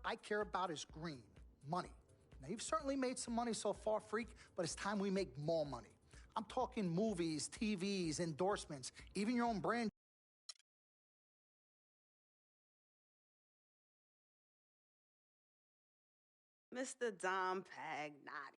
I care about is green, money. Now, you've certainly made some money so far, Freak, but it's time we make more money. I'm talking movies, TVs, endorsements, even your own brand. Mr. Dom Pagnotti.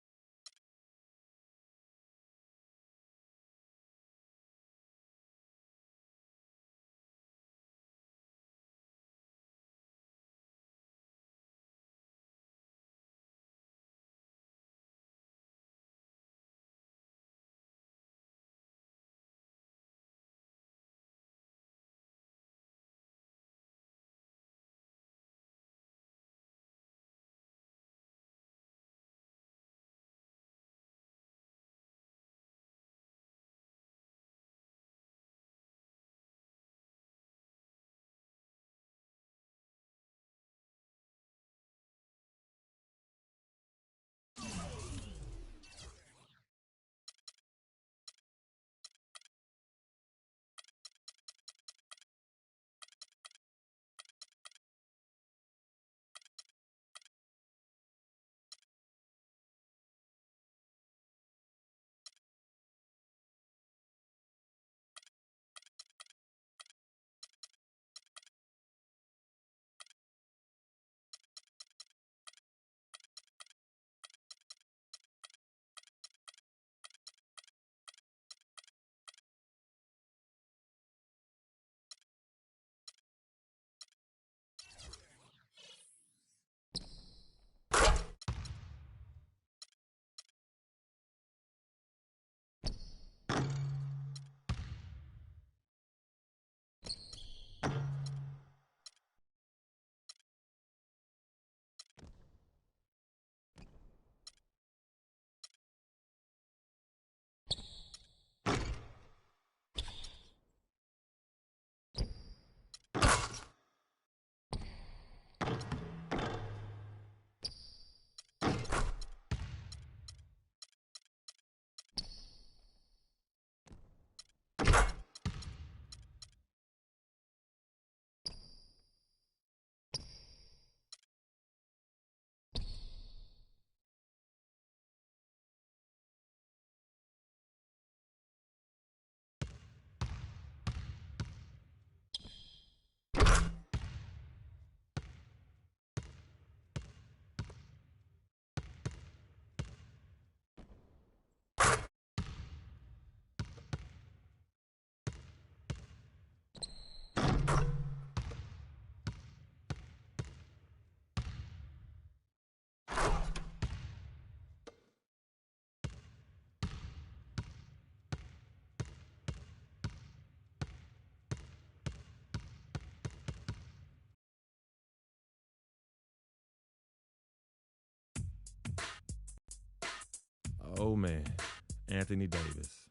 Oh man, Anthony Davis.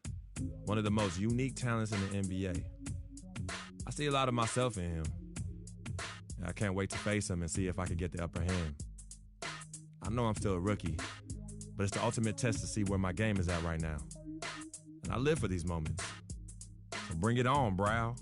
One of the most unique talents in the NBA. I see a lot of myself in him. And I can't wait to face him and see if I can get the upper hand. I know I'm still a rookie, but it's the ultimate test to see where my game is at right now. And I live for these moments. So bring it on, Brow.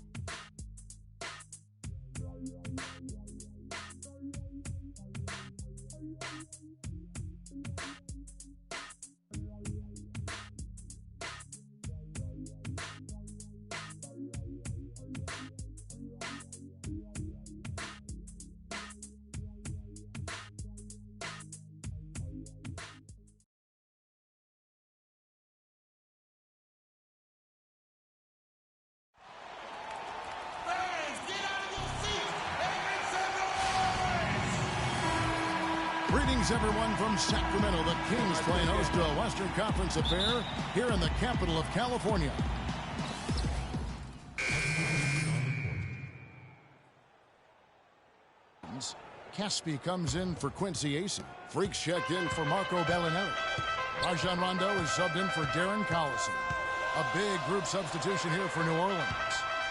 Greetings, everyone, from Sacramento. The Kings playing host to a Western Conference affair here in the capital of California. Caspi comes in for Quincy Acey. Freaks checked in for Marco Bellinelli. Rajon Rondo is subbed in for Darren Collison. A big group substitution here for New Orleans.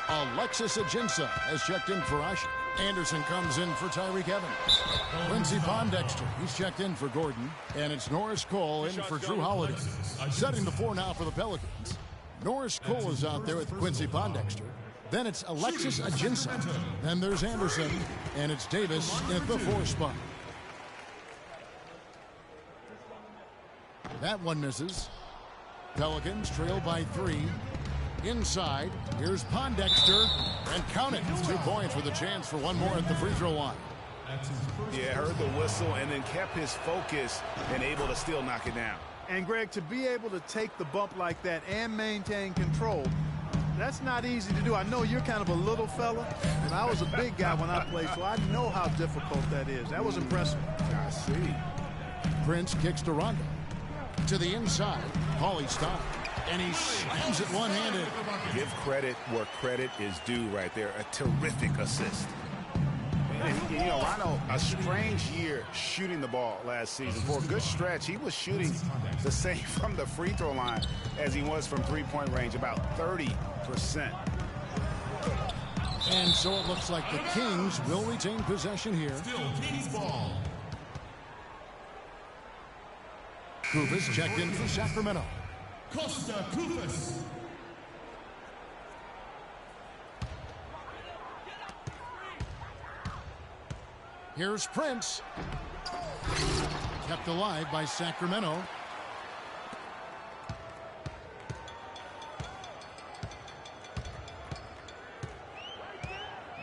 Alexis Ajinça has checked in for Asher. Anderson comes in for Tyreek Evans. Quincy Pondexter, he's checked in for Gordon. And it's Norris Cole in for Drew Holiday. Setting the floor now for the Pelicans. Norris Cole is out there with Quincy Pondexter. Then it's Alexis Ajinça. Then there's Anderson. And it's Davis at the 4 spot. That one misses. Pelicans trail by 3. Inside, here's Pondexter, and count it. 2 points with a chance for one more at the free throw line. Yeah, heard the whistle and then kept his focus and able to still knock it down. And, Greg, to be able to take the bump like that and maintain control, that's not easy to do. I know you're kind of a little fella, and I was a big guy when I played, so I know how difficult that is. That was impressive. I see. Prince kicks to Rondo. To the inside, Paulie Stein. And he slams it one-handed. Give credit where credit is due right there. A terrific assist. And, you know, Rondo, a strange year shooting the ball last season. For a good stretch, he was shooting the same from the free throw line as he was from three-point range, about 30%. And so it looks like the Kings will retain possession here. Still Kings ball. Koufos checked in for Sacramento. Costa Koufos. Here's Prince. Kept alive by Sacramento.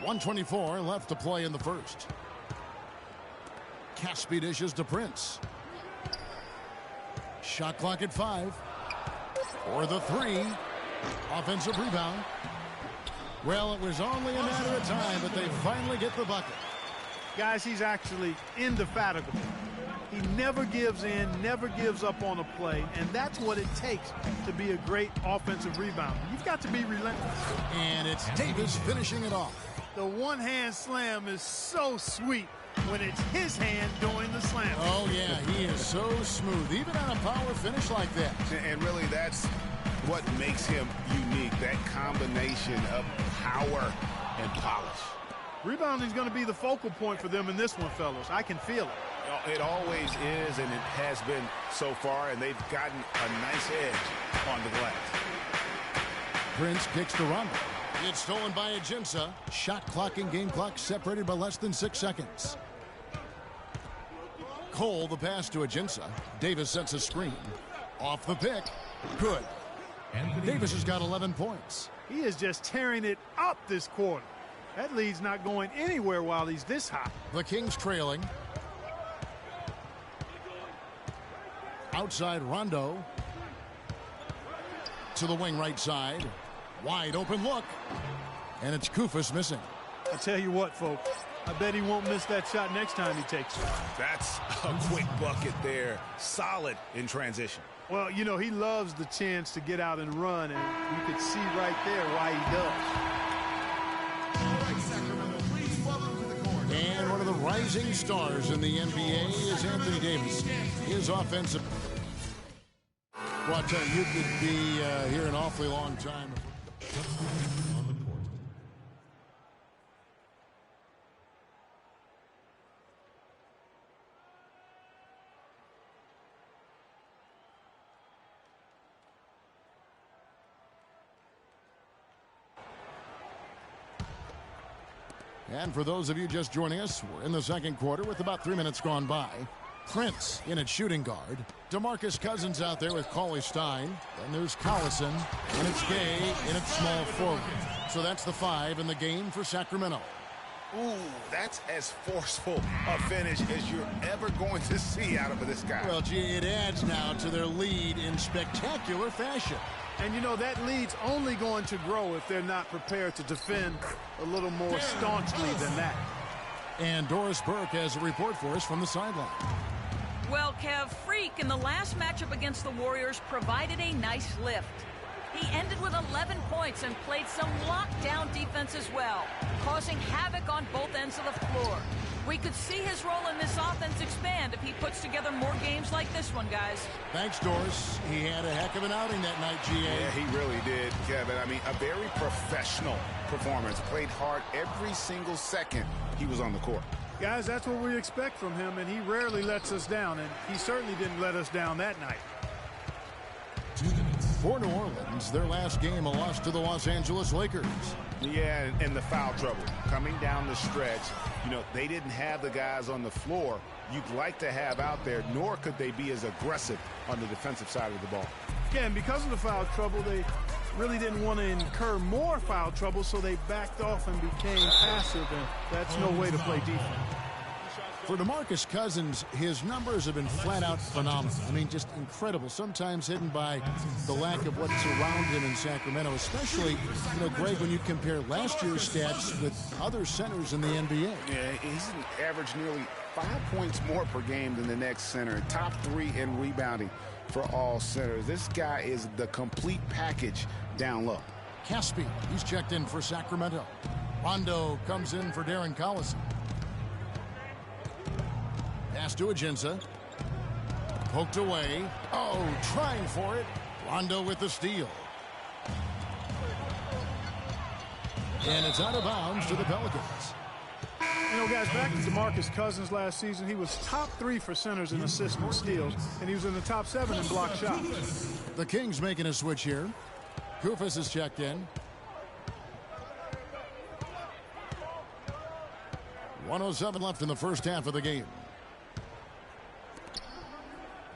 .124 left to play in the first. Caspi dishes to Prince. Shot clock at 5. For the 3. Offensive rebound. Well, it was only a matter of time, but they finally get the bucket. Guys, he's actually indefatigable. He never gives in, never gives up on a play, and that's what it takes to be a great offensive rebounder. You've got to be relentless. And it's Davis finishing it off. The one-hand slam is so sweet when it's his hand doing the slam. Oh, yeah, he is so smooth, even on a power finish like that. And really, that's what makes him unique, that combination of power and polish. Rebounding is going to be the focal point for them in this one, fellas. I can feel it. It always is, and it has been so far, and they've gotten a nice edge on the glass. Prince kicks to Rondo. It's stolen by Ajinça. Shot clock and game clock separated by less than 6 seconds. Cole, the pass to Ajinça. Davis sets a screen. Off the pick. Good. Davis has got 11 points. He is just tearing it up this quarter. That lead's not going anywhere while he's this hot. The Kings trailing. Outside Rondo. To the wing right side. Wide open look. And it's Koufos missing. I tell you what, folks. I bet he won't miss that shot next time he takes it. That's a quick bucket there. Solid in transition. Well, you know, he loves the chance to get out and run, and you could see right there why he does. And one of the rising stars in the NBA is Anthony Davis. His offensive... Well, I'll tell you, you could be here an awfully long time. On the court. And for those of you just joining us, we're in the second quarter with about 3 minutes gone by. Prince in at shooting guard. DeMarcus Cousins out there with Paulie Stein. Then there's Collison. And it's Gay in at small forward. So that's the 5 in the game for Sacramento. Ooh, that's as forceful a finish as you're ever going to see out of this guy. Well, gee, it adds now to their lead in spectacular fashion. And, you know, that lead's only going to grow if they're not prepared to defend a little more staunchly than that. And Doris Burke has a report for us from the sideline. Well, Kev, Freak in the last matchup against the Warriors provided a nice lift. He ended with 11 points and played some lockdown defense as well, causing havoc on both ends of the floor. We could see his role in this offense expand if he puts together more games like this one, guys. Thanks, Doris. He had a heck of an outing that night, GA. Yeah, he really did, Kevin. I mean, a very professional performance. Played hard every single second he was on the court. Guys, that's what we expect from him, and he rarely lets us down, and he certainly didn't let us down that night. 2 minutes. For New Orleans, their last game, a loss to the Los Angeles Lakers. Yeah, and the foul trouble coming down the stretch. You know, they didn't have the guys on the floor you'd like to have out there, nor could they be as aggressive on the defensive side of the ball. Yeah, and because of the foul trouble, they really didn't want to incur more foul trouble, so they backed off and became passive, and that's no way to play defense. For DeMarcus Cousins, his numbers have been flat out phenomenal. I mean, just incredible. Sometimes hidden by the lack of what's around him in Sacramento, especially, you know, Greg, when you compare last year's stats with other centers in the NBA. Yeah, he's averaged nearly 5 points more per game than the next center. Top 3 in rebounding for all centers. This guy is the complete package down low. Caspi, he's checked in for Sacramento. Rondo comes in for Darren Collison. Pass to Ajinça. Poked away. Oh, trying for it. Rondo with the steal. And it's out of bounds to the Pelicans. You know, guys, back to DeMarcus Cousins last season, he was top 3 for centers in assists and steals, and he was in the top 7 in block shots. The Kings making a switch here. Koufos is checked in. 1:07 left in the first half of the game.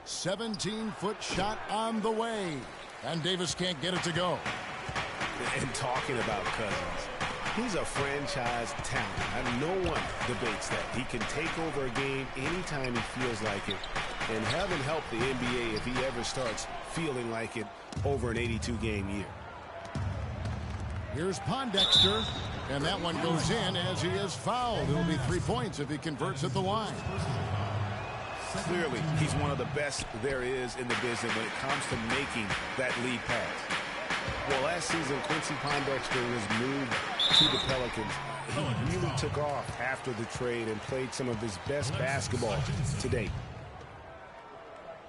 17-foot shot on the way. And Davis can't get it to go. And talking about Cousins, he's a franchise talent. And no one debates that. He can take over a game anytime he feels like it. And heaven help the NBA if he ever starts feeling like it over an 82-game year. Here's Pondexter. And that one goes in as he is fouled. It'll be 3 points if he converts at the line. Clearly, he's one of the best there is in the business when it comes to making that lead pass. Well, last season, Quincy Pondexter was moved to the Pelicans. He really took off after the trade and played some of his best basketball to date.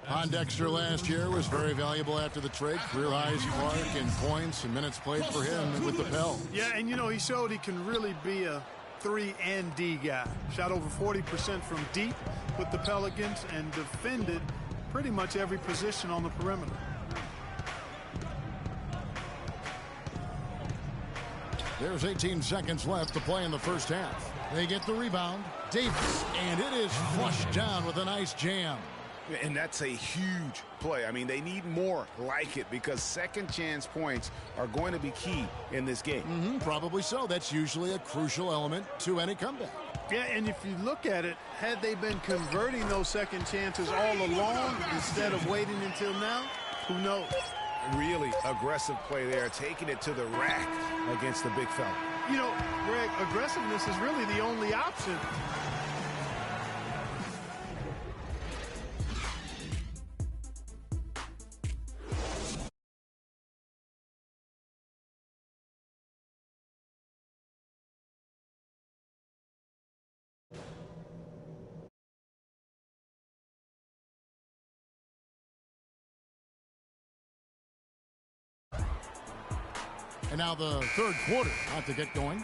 Pondexter last year was very valuable after the trade. Career highs, Clark, in points and minutes played for him with the Pels. Yeah, and you know, he showed he can really be a 3 and D guy. Shot over 40% from deep with the Pelicans and defended pretty much every position on the perimeter. There's 18 seconds left to play in the first half. They get the rebound. Davis, and it is flushed down with a nice jam. And that's a huge play. I mean, they need more like it because second chance points are going to be key in this game. Probably so. That's usually a crucial element to any comeback. Yeah, and if you look at it, had they been converting those second chances all along instead of waiting until now, who knows? Really aggressive play there, taking it to the rack against the big fella. You know, Greg, aggressiveness is really the only option. And now the third quarter about to get going.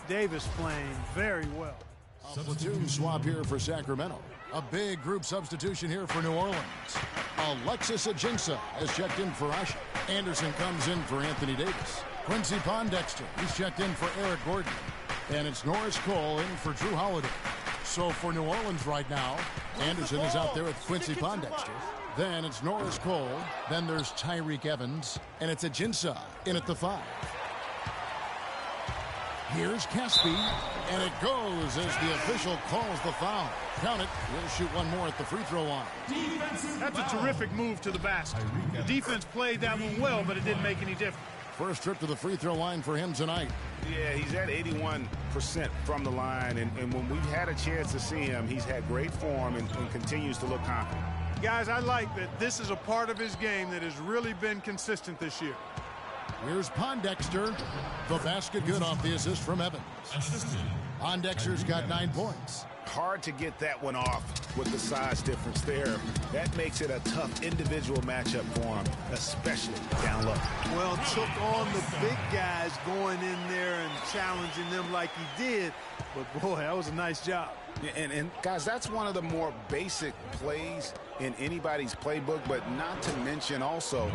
Davis playing very well. A platoon swap here for Sacramento. A big group substitution here for New Orleans. Alexis Ajinça has checked in for Asha. Anderson comes in for Anthony Davis. Quincy Pondexter, he's checked in for Eric Gordon. And it's Norris Cole in for Drew Holiday. So for New Orleans right now, Anderson is out there with Quincy Pondexter. Then it's Norris Cole. Then there's Tyreek Evans. And it's Ajinça in at the 5. Here's Caspi, and it goes as the official calls the foul. Count it. He'll shoot one more at the free throw line. That's a terrific move to the basket. The defense played that one well, but it didn't make any difference. First trip to the free throw line for him tonight. Yeah, he's at 81% from the line, and when we've had a chance to see him, he's had great form and continues to look confident. Guys, I like that this is a part of his game that has really been consistent this year. Here's Pondexter. The basket good off the assist from Evans. Pondexter's got 9 points. Hard to get that one off with the size difference there. That makes it a tough individual matchup for him, especially down low. Well, took on the big guys going in there and challenging them like he did. But, boy, that was a nice job. And guys, that's one of the more basic plays in anybody's playbook, but not to mention also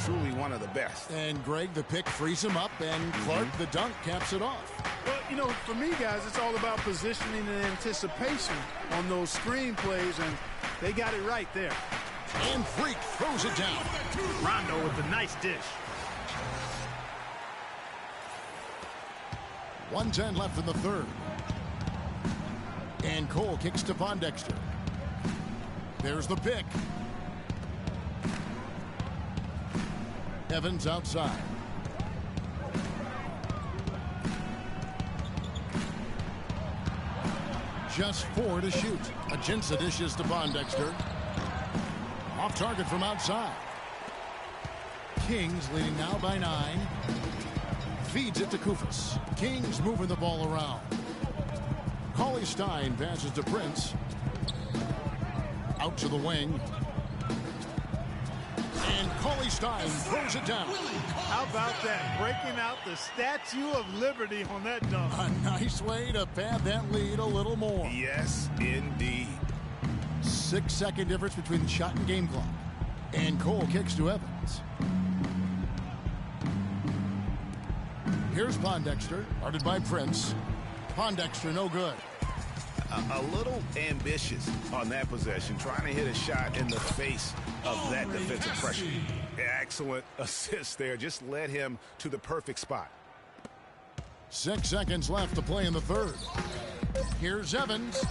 truly one of the best. And Greg, the pick frees him up, and Clark, the dunk, caps it off. Well, you know, for me, guys, it's all about positioning and anticipation on those screen plays, and they got it right there. And Freak throws it down. Rondo with a nice dish. 1:10 left in the third. And Cole kicks to Pondexter. There's the pick. Evans outside. Just 4 to shoot. Ajinça dishes to Pondexter. Off target from outside. Kings leading now by 9. Feeds it to Kufas. Kings moving the ball around. Cauley Stein passes to Prince. Out to the wing. And Cauley Stein throws it down. How about that? Breaking out the Statue of Liberty on that dunk. A nice way to pad that lead a little more. Yes, indeed. 6-second difference between the shot and game clock. And Cole kicks to Evans. Here's Pondexter, guarded by Prince. Pondexter, no good. A little ambitious on that possession, trying to hit a shot in the face of that defensive pressure. Excellent assist there. Just led him to the perfect spot. 6 seconds left to play in the third. Here's Evans.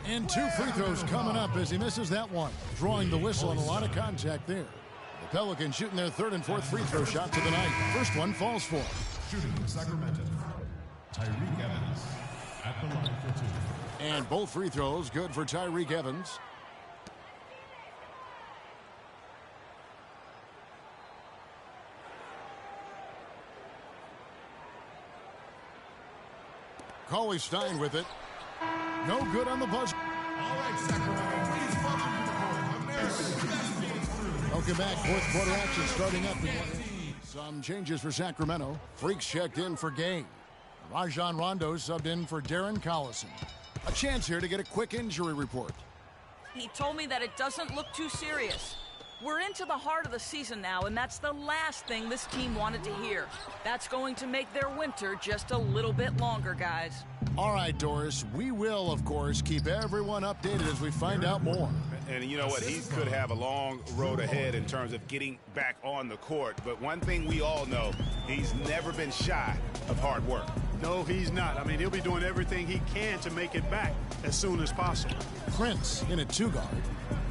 And 2 free throws coming up as he misses that one. Drawing the whistle and a lot of contact there. The Pelicans shooting their 3rd and 4th free throw shots of the night. First one falls for. Shooting Sacramento, Tyreke Evans at the line for 2. And both free throws good for Tyreke Evans. Cauley Stein with it. No good on the buzzer. All right, Sacramento, please welcome to the court America's best beats crew. Welcome back. 4th quarter action starting up. Some changes for Sacramento. Freaks checked in for Gay. Rajon Rondo subbed in for Darren Collison. A chance here to get a quick injury report. He told me that it doesn't look too serious. We're into the heart of the season now, and that's the last thing this team wanted to hear. That's going to make their winter just a little bit longer, guys. All right, Doris, we will, of course, keep everyone updated as we find out more. And you know what? He could have a long road ahead in terms of getting back on the court. But one thing we all know, he's never been shy of hard work. No, he's not. I mean, he'll be doing everything he can to make it back as soon as possible. Prince in at 2 guard.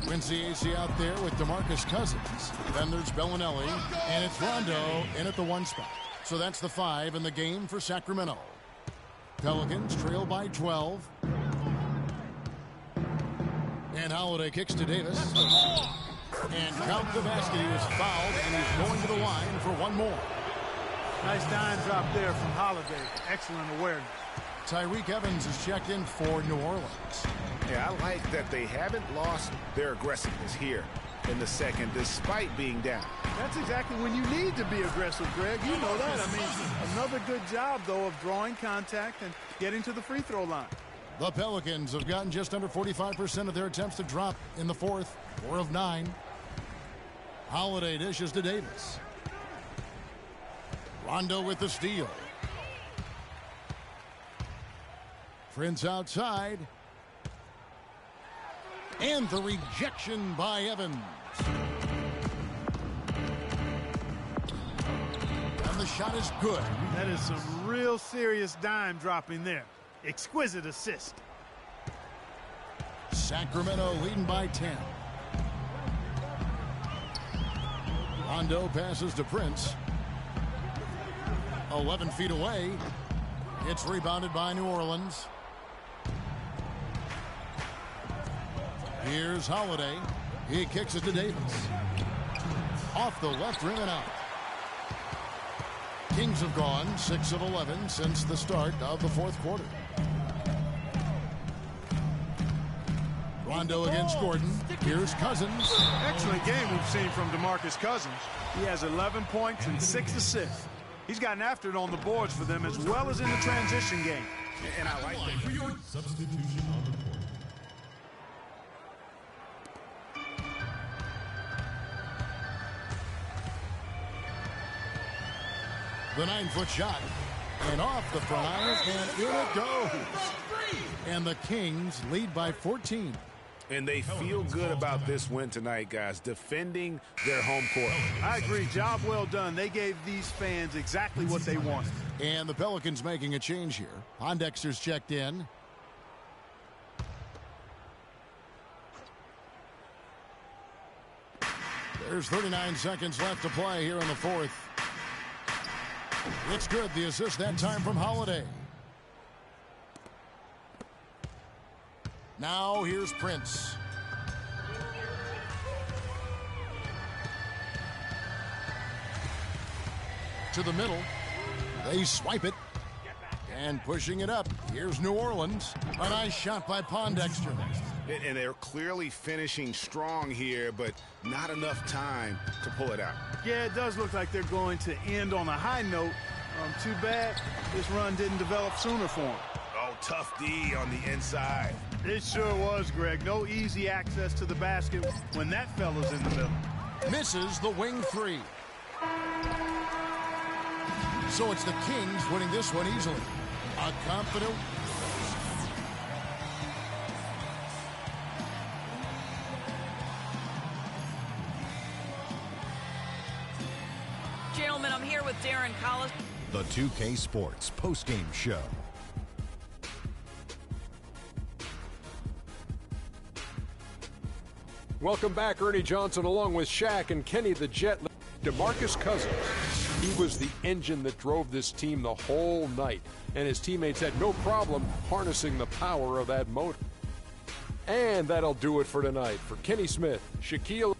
Quincy Acee out there with DeMarcus Cousins. Then there's Bellinelli, and it's Rondo in at the 1 spot. So that's the 5 in the game for Sacramento. Pelicans trail by 12. And Holiday kicks to Davis. And count the basket. He was fouled, and he's going to the line for one more. Nice dime drop there from Holiday. Excellent awareness. Tyreke Evans is checked in for New Orleans. Yeah, I like that they haven't lost their aggressiveness here in the second, despite being down. That's exactly when you need to be aggressive, Greg. You know that. I mean, another good job, though, of drawing contact and getting to the free throw line. The Pelicans have gotten just under 45% of their attempts to drop in the fourth. 4 of 9. Holiday dishes to Davis. Rondo with the steal. Prince outside. And the rejection by Evans. And the shot is good. That is some real serious dime dropping there. Exquisite assist. Sacramento leading by 10. Rondo passes to Prince. 11 feet away. It's rebounded by New Orleans. Here's Holiday. He kicks it to Davis. Off the left rim and out. Kings have gone 6 of 11 since the start of the fourth quarter. Rondo against Gordon. Here's Cousins. Excellent game we've seen from DeMarcus Cousins. He has 11 points and 6 assists. He's gotten after it on the boards for them as well as in the transition game. And I like that. Substitution on the court. The 9-foot shot. And off the front iron, and in it goes. And the Kings lead by 14. And they feel good about this win tonight, guys, defending their home court. I agree. Job well done. They gave these fans exactly what they wanted. And the Pelicans making a change here. Pondexter's checked in. There's 39 seconds left to play here in the fourth. It's good. The assist that time from Holiday. Now here's Prince. To the middle. They swipe it. And pushing it up. Here's New Orleans. A nice shot by Pondexter. And they're clearly finishing strong here, but not enough time to pull it out. Yeah, it does look like they're going to end on a high note. Too bad this run didn't develop sooner for them. Oh, tough D on the inside. It sure was, Greg. No easy access to the basket when that fella's in the middle. Misses the wing three. So it's the Kings winning this one easily. A confident... Gentlemen, I'm here with Darren Collis. The 2K Sports postgame show. Welcome back, Ernie Johnson, along with Shaq and Kenny the Jet. DeMarcus Cousins, he was the engine that drove this team the whole night, and his teammates had no problem harnessing the power of that motor. And that'll do it for tonight. For Kenny Smith, Shaquille...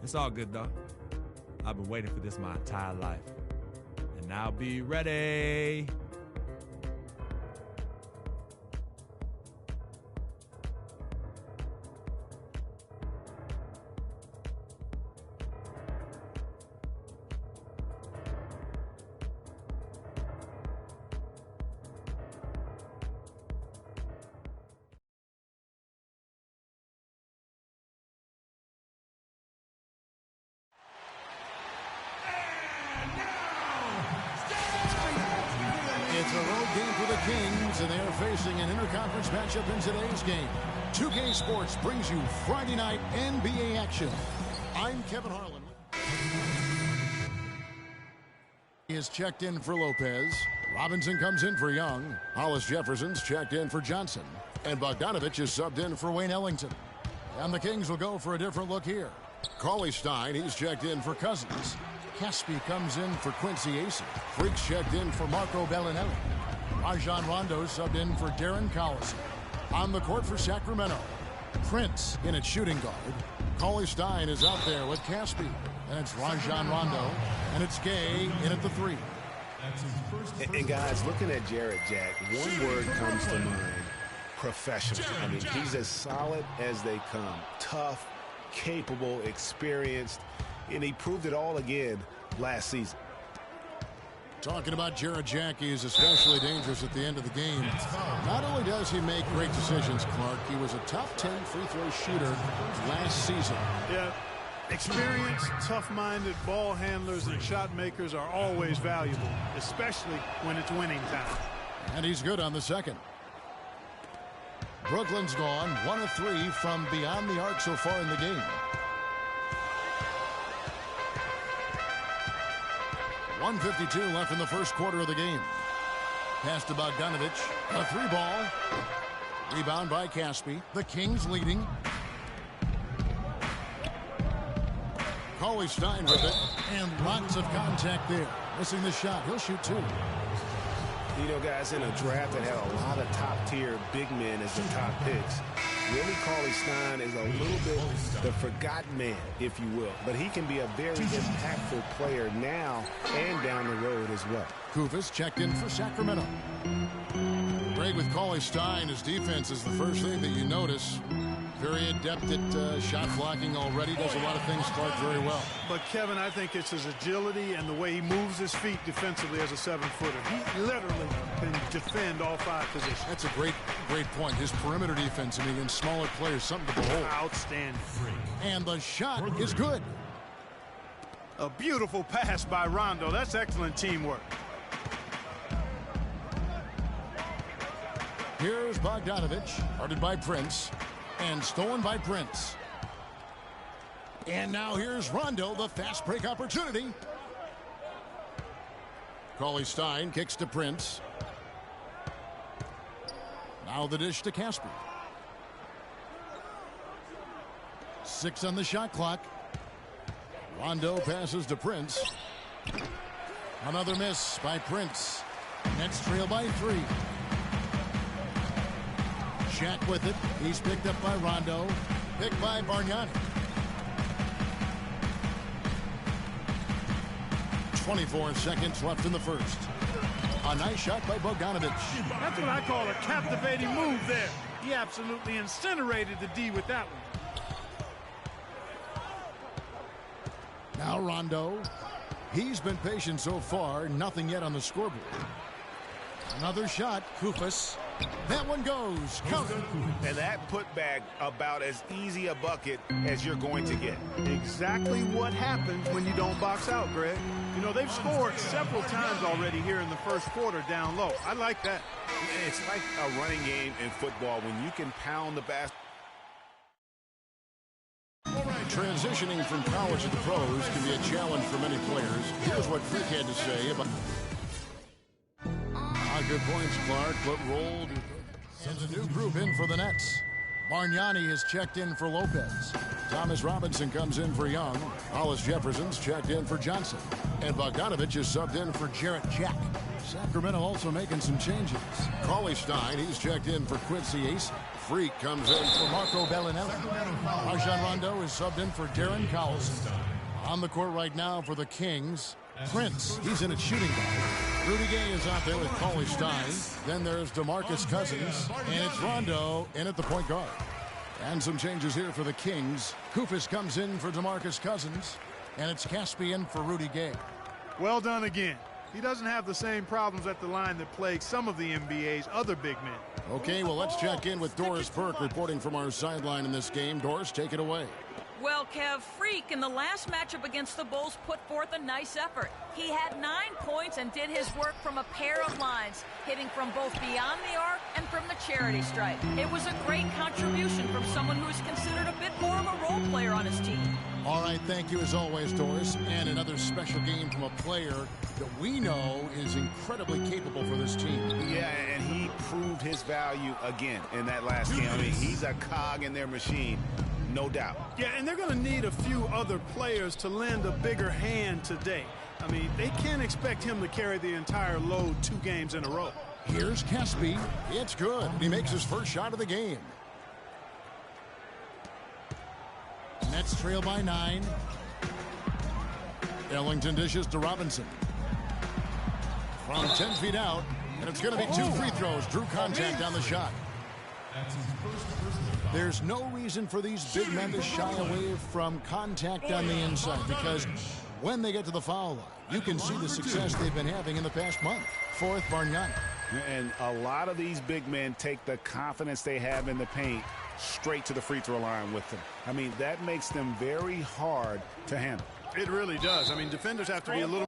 It's all good, though. I've been waiting for this my entire life. And now be ready. Kings, and they are facing an interconference matchup in today's game. 2K Sports brings you Friday night NBA action. I'm Kevin Harlan. He is checked in for Lopez. Robinson comes in for Young. Hollis Jefferson's checked in for Johnson. And Bogdanovich is subbed in for Wayne Ellington. And the Kings will go for a different look here. Cauley-Stein, he's checked in for Cousins. Caspi comes in for Quincy Acey. Freak's checked in for Marco Bellinelli. Rajon Rondo subbed in for Darren Collison. On the court for Sacramento, Prince in at shooting guard. Cauley-Stein is out there with Caspi. And it's Rajon Rondo. And it's Gay in at the 3. And guys, looking at Jarrett Jack, one word comes to mind: professional. I mean, he's as solid as they come. Tough, capable, experienced, and he proved it all again last season. Talking about Jarrett Jack, he is especially dangerous at the end of the game. Not only does he make great decisions, Clark, he was a top 10 free throw shooter last season. Yeah, experienced, tough-minded ball handlers and shot makers are always valuable, especially when it's winning time. And he's good on the second. Brooklyn's gone 1 of 3 from beyond the arc so far in the game. 1:52 left in the first quarter of the game. Pass to Bogdanovich. A 3-ball. Rebound by Caspi. The Kings leading. Cauley-Stein with it. And lots of contact there. Missing the shot. He'll shoot 2. You know, guys, in a draft that had a lot of top-tier big men as the top picks, really Cauley-Stein is a little bit the forgotten man, if you will. But he can be a very impactful player now and down the road as well. Kufis checked in for Sacramento. Greg, with Cauley-Stein, his defense is the first thing that you notice. Very adept at shot blocking already. Does a lot of things, Clark, very well. But, Kevin, I think it's his agility and the way he moves his feet defensively as a 7-footer. He literally can defend all 5 positions. That's a great point. His perimeter defense, I mean, against smaller players, something to behold. Outstanding. And the shot is good. A beautiful pass by Rondo. That's excellent teamwork. Here's Bogdanovich, guarded by Prince. And stolen by Prince. And now here's Rondo, the fast break opportunity. Cauley-Stein kicks to Prince. Now the dish to Caspi. 6 on the shot clock. Rondo passes to Prince. Another miss by Prince. Nets trail by 3. Shaq with it. He's picked up by Rondo. Picked by Bargnani. 24 seconds left in the first. A nice shot by Bogdanovich. That's what I call a captivating move there. He absolutely incinerated the D with that one. Now Rondo. He's been patient so far. Nothing yet on the scoreboard. Another shot. Kufis. That one goes. Counter. And that putback about as easy a bucket as you're going to get. Exactly what happens when you don't box out, Greg. You know, they've scored several times already here in the first quarter down low. I like that. It's like a running game in football when you can pound the basket. Transitioning from college to the pros can be a challenge for many players. Here's what Freak had to say about... Good points, Clark, but rolled. Sends a new group in for the Nets. Bargnani is checked in for Lopez. Thomas Robinson comes in for Young. Hollis Jefferson's checked in for Johnson. And Bogdanovich is subbed in for Jarrett Jack. Sacramento also making some changes. Cauley-Stein, he's checked in for Quincy Acey. Freak comes in for Marco Bellinelli. Rajon Rondo is subbed in for Darren Collison. On the court right now for the Kings, Prince, he's in at shooting guard. Rudy Gay is out there with Cauley-Stein. Then there's DeMarcus Cousins. And it's Rondo in at the point guard. And some changes here for the Kings. Kufis comes in for DeMarcus Cousins. And it's Caspi in for Rudy Gay. Well done again. He doesn't have the same problems at the line that plague some of the NBA's other big men. Okay, well, let's check in with Doris Burke reporting from our sideline in this game. Doris, take it away. Well, Kev, Freak in the last matchup against the Bulls put forth a nice effort. He had 9 points and did his work from a pair of lines, hitting from both beyond the arc and from the charity stripe. It was a great contribution from someone who's considered a bit more of a role player on his team. All right, thank you as always, Doris. And another special game from a player that we know is incredibly capable for this team. Yeah, and he proved his value again in that last game. I mean, he's a cog in their machine. No doubt. Yeah, and they're going to need a few other players to lend a bigger hand today. I mean, they can't expect him to carry the entire load 2 games in a row. Here's Caspi. It's good. He makes his first shot of the game. Nets trail by 9. Ellington dishes to Robinson. From 10 feet out, and it's going to be 2 free throws. Drew contact on the shot. There's no reason for these big men to shy away from contact on the inside, because when they get to the foul line, you can see the success they've been having in the past month. Fourth, Bargnani. And a lot of these big men take the confidence they have in the paint straight to the free throw line with them. I mean, that makes them very hard to handle. It really does. I mean, defenders have to be a little...